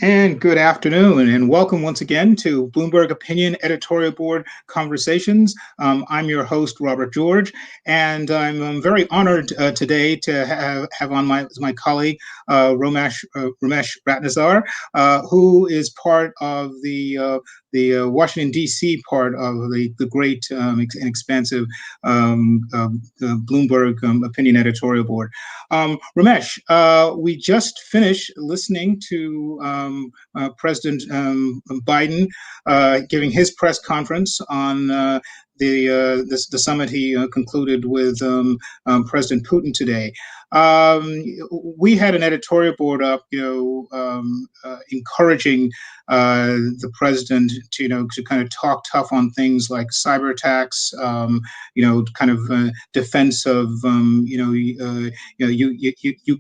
And good afternoon, and welcome once again to Bloomberg Opinion Editorial Board Conversations. I'm your host, Robert George, and I'm very honored today to have on my colleague, Ramesh Ratnazar, who is part of the Washington, D.C. part of the great and expansive Bloomberg Opinion Editorial Board. Ramesh, we just finished listening to President Biden giving his press conference on the summit he concluded with President Putin today. We had an editorial board up, encouraging the president to kind of talk tough on things like cyber attacks, kind of defense of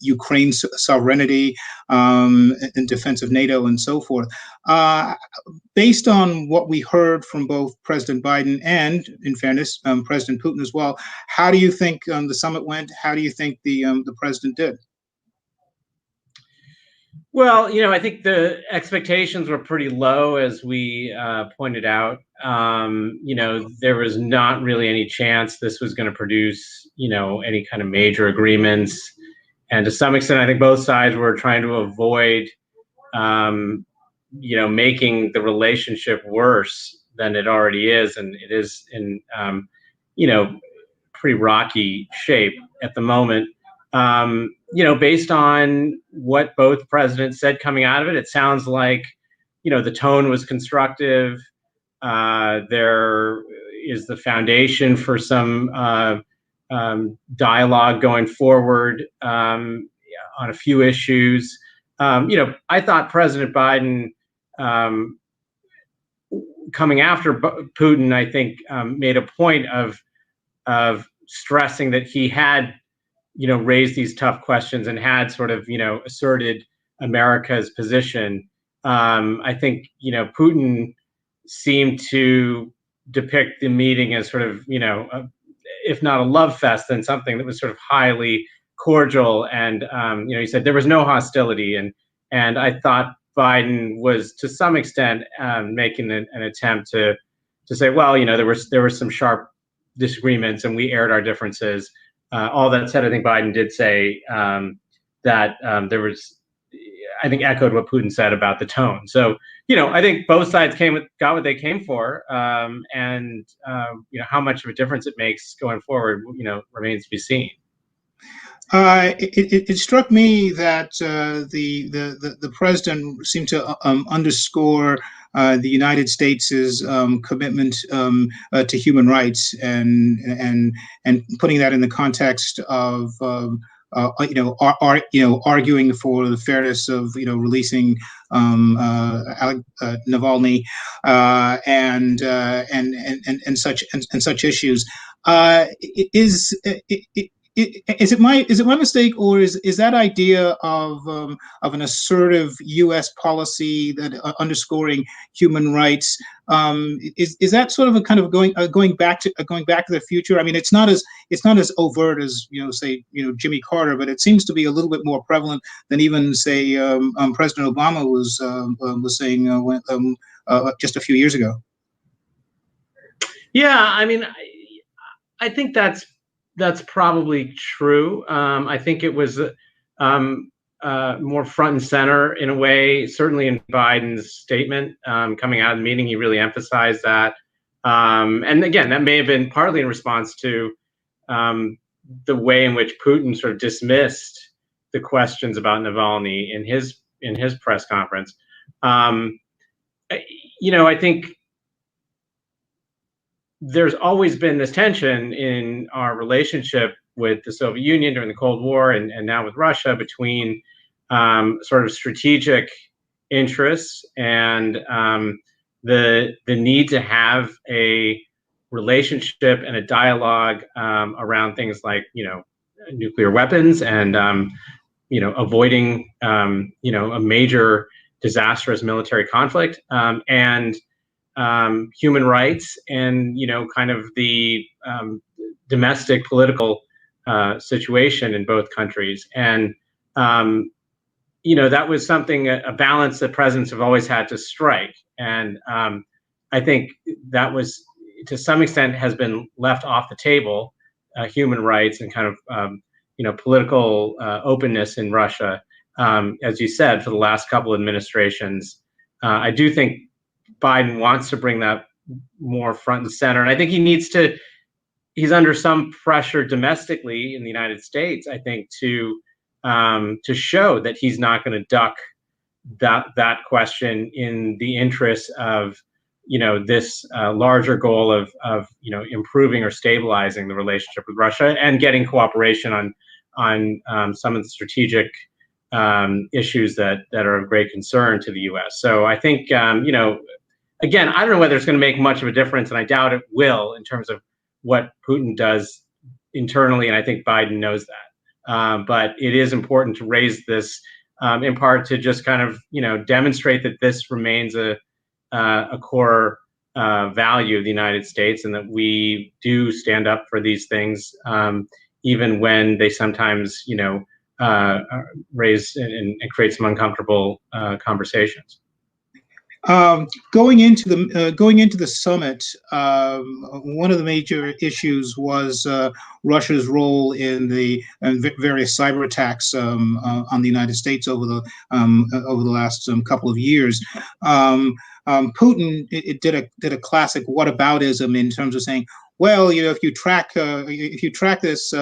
Ukraine's sovereignty, in defense of NATO, and so forth. Based on what we heard from both President Biden and, in fairness, President Putin as well, how do you think the summit went? How do you think the president did? Well, I think the expectations were pretty low, as we pointed out. There was not really any chance this was going to produce, any kind of major agreements. And to some extent, I think both sides were trying to avoid, making the relationship worse than it already is. And it is in, pretty rocky shape at the moment. Based on what both presidents said coming out of it, it sounds like, the tone was constructive. There is the foundation for some dialogue going forward on a few issues. I thought President Biden, coming after Putin, I think made a point of stressing that he had raised these tough questions and had sort of, asserted America's position. I think, Putin seemed to depict the meeting as sort of, if not a love fest, then something that was sort of highly cordial. And, he said there was no hostility. And I thought Biden was, to some extent, making an attempt to say, well, there were some sharp disagreements and we aired our differences. All that said, I think Biden did say that there was, I think, echoed what Putin said about the tone. So, I think both sides got what they came for, and how much of a difference it makes going forward, remains to be seen. It struck me that the president seemed to underscore the United States' commitment to human rights, and putting that in the context of arguing for the fairness of releasing Navalny, and such issues. Is it my mistake, or is that idea of an assertive U.S. policy that underscoring human rights, is that sort of a kind of going back to the future? I mean, it's not as overt as say Jimmy Carter, but it seems to be a little bit more prevalent than even say President Obama was saying just a few years ago. Yeah, I mean, I think that's probably true. I think it was more front and center in a way, certainly in Biden's statement coming out of the meeting. He really emphasized that. And again, that may have been partly in response to the way in which Putin sort of dismissed the questions about Navalny in his press conference. I think there's always been this tension in our relationship with the Soviet Union during the Cold War, and now with Russia, between sort of strategic interests and the need to have a relationship and a dialogue around things like nuclear weapons and avoiding a major disastrous military conflict, and human rights, and kind of the domestic political situation in both countries. And that was something, a balance that presidents have always had to strike. And I think that was, to some extent, has been left off the table, human rights and kind of, political openness in Russia, as you said, for the last couple of administrations. I do think Biden wants to bring that more front and center. And I think he's under some pressure domestically in the United States, I think, to show that he's not going to duck that question in the interest of this larger goal of improving or stabilizing the relationship with Russia and getting cooperation on some of the strategic issues that are of great concern to the U.S. So I think again, I don't know whether it's going to make much of a difference, and I doubt it will in terms of what Putin does internally, and I think Biden knows that. But it is important to raise this in part to just kind of demonstrate that this remains a core value of the United States, and that we do stand up for these things, even when they sometimes raise and create some uncomfortable conversations. Going into the summit, one of the major issues was Russia's role in the various cyber attacks on the United States over the last couple of years. Putin did a classic whataboutism in terms of saying, well, if you track this,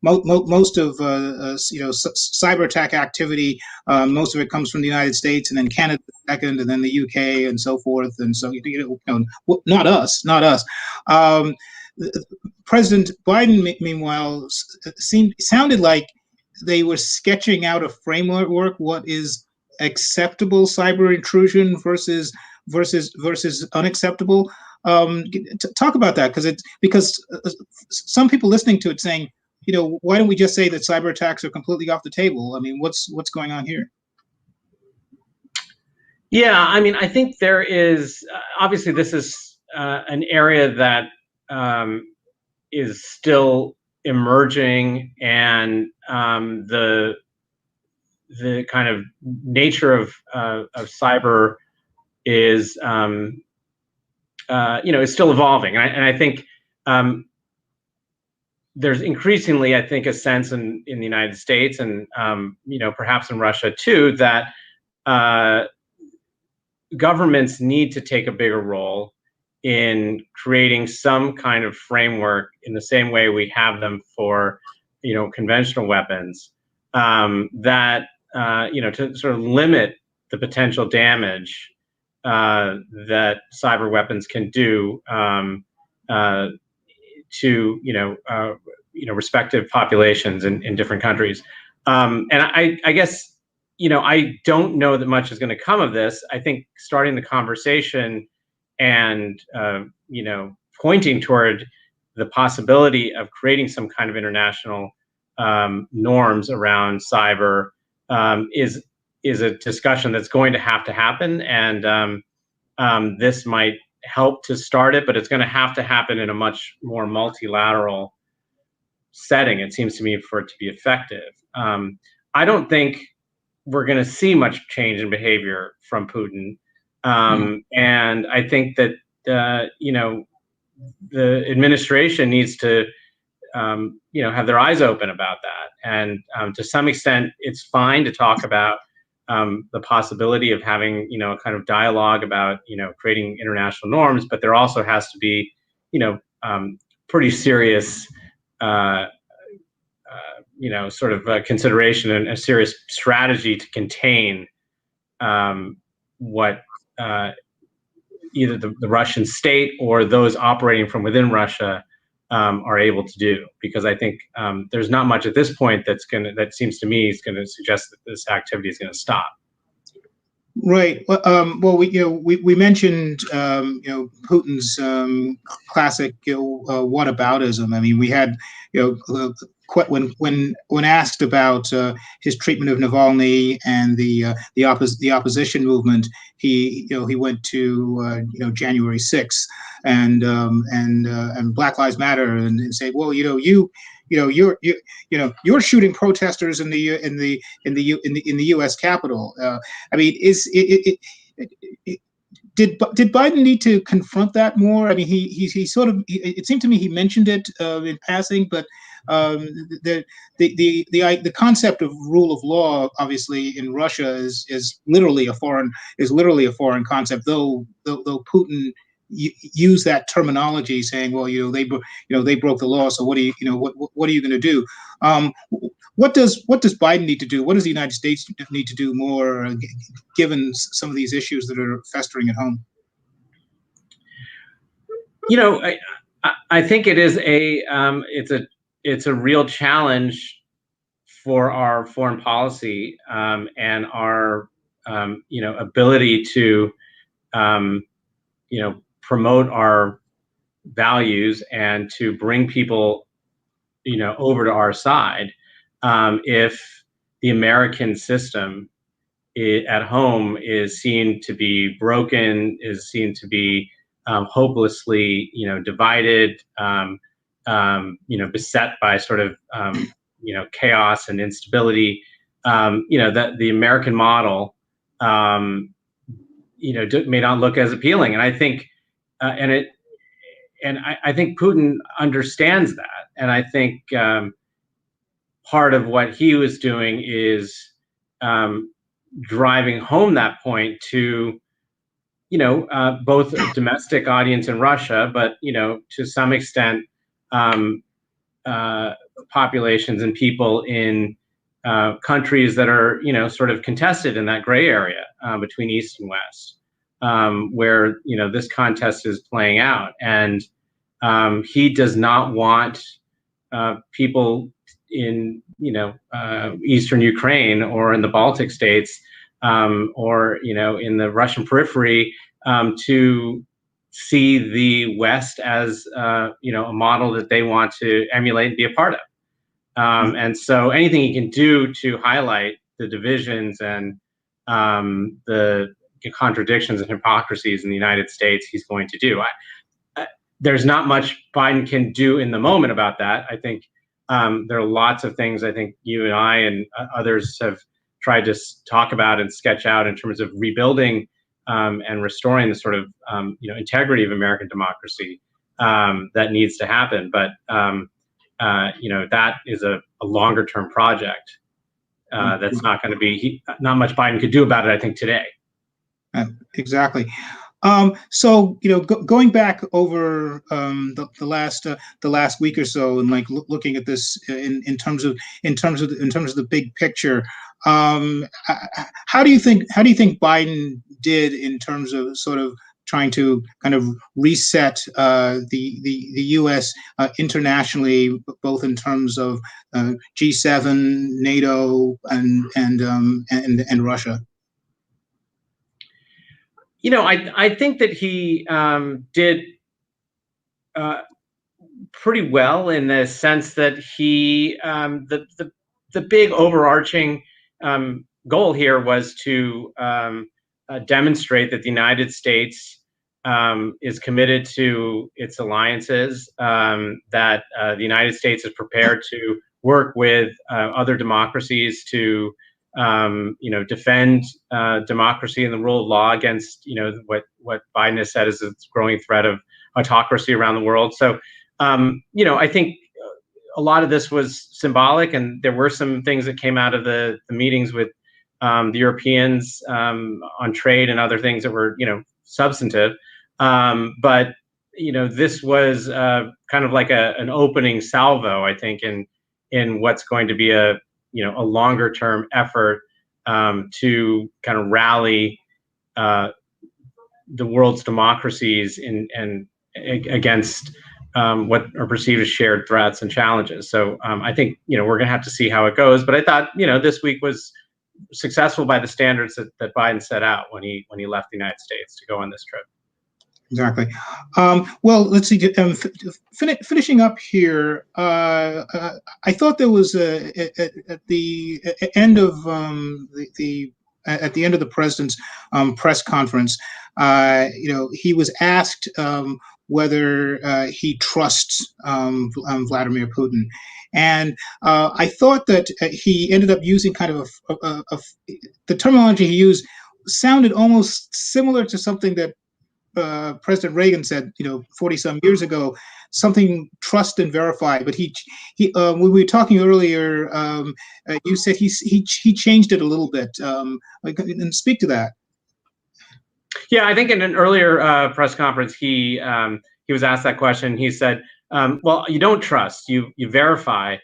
most of cyber attack activity, most of it comes from the United States, and then Canada second, and then the UK, and so forth. And so not us. President Biden, meanwhile, sounded like they were sketching out a framework. What is acceptable cyber intrusion versus unacceptable? Talk about that, because some people listening to it saying, why don't we just say that cyber attacks are completely off the table? I mean, what's going on here? Yeah, I mean, I think there is obviously, this is an area that is still emerging, and the kind of nature of cyber is is still evolving, and I think there's increasingly, I think, a sense in the United States, and perhaps in Russia too, that governments need to take a bigger role in creating some kind of framework in the same way we have them for conventional weapons, that to sort of limit the potential damage that cyber weapons can do to respective populations in different countries. And I guess I don't know that much is going to come of this. I think starting the conversation and pointing toward the possibility of creating some kind of international norms around cyber is a discussion that's going to happen, and this might help to start it, but it's going to have to happen in a much more multilateral setting, it seems to me, for it to be effective. I don't think we're going to see much change in behavior from Putin, and I think that the administration needs to have their eyes open about that, and to some extent, it's fine to talk about the possibility of having a kind of dialogue about creating international norms, but there also has to be pretty serious sort of consideration and a serious strategy to contain what either the Russian state or those operating from within Russia are able to do, because I think there's not much at this point that seems to me is going to suggest that this activity is going to stop. Right. Well, we mentioned Putin's classic whataboutism. I mean, we had when asked about his treatment of Navalny and the opposition movement, he went to January 6th and Black Lives Matter and said, well, you you're shooting protesters in the U.S. Capitol. I mean, did Biden need to confront that more? I mean, he sort of, it seemed to me he mentioned it in passing, but um, the concept of rule of law, obviously, in Russia is literally a foreign concept. Though Putin use that terminology, saying, well, they broke the law, so what are you going to do? What does Biden need to do? What does the United States need to do more, given some of these issues that are festering at home? I think it is it's a real challenge for our foreign policy, and our ability to promote our values and to bring people over to our side, if the American system at home is seen to be broken, is seen to be hopelessly divided, beset by sort of chaos and instability. That the American model may not look as appealing, and I think I think Putin understands that, and I think part of what he was doing is driving home that point to both a domestic audience in Russia, but to some extent populations and people in countries that are sort of contested in that gray area between East and West, where this contest is playing out, and he does not want people in eastern Ukraine or in the Baltic states, or in the Russian periphery, to see the West as a model that they want to emulate and be a part of. And so anything he can do to highlight the divisions and the contradictions and hypocrisies in the United States, he's going to do. There's not much Biden can do in the moment about that. I think there are lots of things I think you and I and others have tried to talk about and sketch out in terms of rebuilding and restoring the sort of integrity of American democracy that needs to happen. But that is a longer term project that's not going to be not much Biden could do about it, I think, today. Exactly. So going back over the last week or so, and like looking at this in terms of the big picture, how do you think Biden did in terms of sort of trying to kind of reset the U.S. Internationally, both in terms of G7, NATO, and Russia? I think that he did pretty well, in the sense that he the big overarching goal here was to demonstrate that the United States is committed to its alliances, that the United States is prepared to work with other democracies to defend democracy and the rule of law against what Biden has said is a growing threat of autocracy around the world. So I think a lot of this was symbolic, and there were some things that came out of the meetings with the Europeans on trade and other things that were substantive. But this was kind of like an opening salvo, I think, in what's going to be a longer term effort to kind of rally the world's democracies and against what are perceived as shared threats and challenges. So I think we're going to have to see how it goes. But I thought this week was successful by the standards that Biden set out when he left the United States to go on this trip. Exactly. Well, let's see. Finishing up here, I thought there was at the end of the president's press conference, he was asked whether he trusts Vladimir Putin, And I thought that he ended up using kind of the terminology he used sounded almost similar to something that President Reagan said, 40 some years ago, something trust and verify. But when we were talking earlier, you said he changed it a little bit. And speak to that. Yeah, I think in an earlier press conference, he was asked that question. He said, "Well, you don't trust, you verify.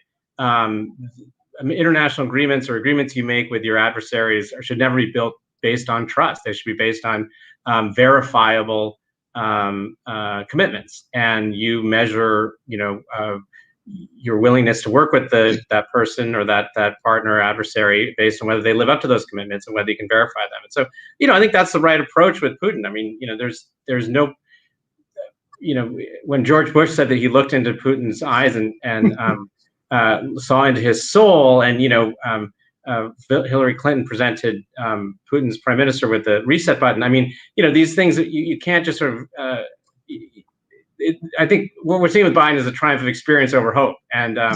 International agreements or agreements you make with your adversaries should never be built based on trust. They should be based on verifiable commitments, and you measure, your willingness to work with that person or that partner or adversary based on whether they live up to those commitments and whether you can verify them." And so, I think that's the right approach with Putin. I mean, there's no, when George Bush said that he looked into Putin's eyes and saw into his soul, and Hillary Clinton presented Putin's prime minister with the reset button. I mean, these things that you can't just sort of. I think what we're seeing with Biden is a triumph of experience over hope, and I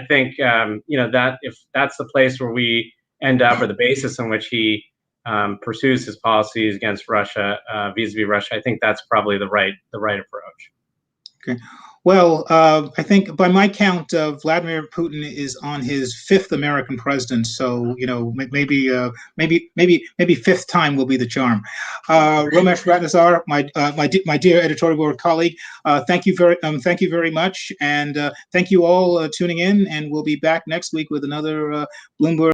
think that if that's the place where we end up, or the basis on which he pursues his policies against Russia, vis-a-vis Russia, I think that's probably the right approach. Okay. Well, I think by my count, Vladimir Putin is on his 5th American president. So maybe fifth time will be the charm. Romesh Ratnasar, my dear editorial board colleague, thank you very much, and thank you all tuning in. And we'll be back next week with another Bloomberg.